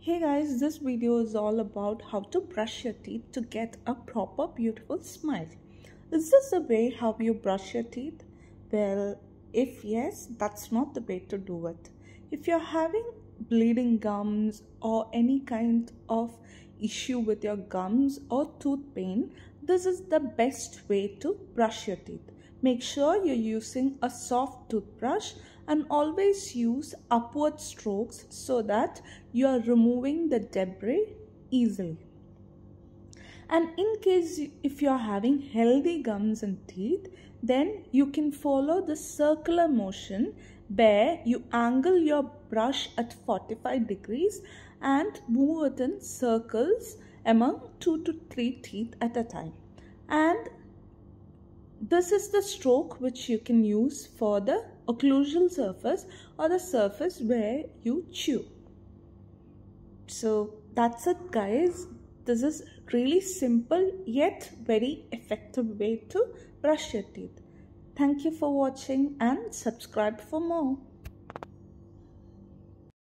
Hey guys, this video is all about how to brush your teeth to get a proper beautiful smile. Is this the way how you brush your teeth? Well, if yes, that's not the way to do it. If you're having bleeding gums or any kind of issue with your gums or tooth pain, this is the best way to brush your teeth. Make sure you're using a soft toothbrush and always use upward strokes so that you are removing the debris easily. And in case if you are having healthy gums and teeth, then you can follow the circular motion where you angle your brush at 45 degrees and move it in circles among 2 to 3 teeth at a time. And this is the stroke which you can use for the occlusal surface or the surface where you chew. So that's it guys. This is really simple yet very effective way to brush your teeth. Thank you for watching and subscribe for more.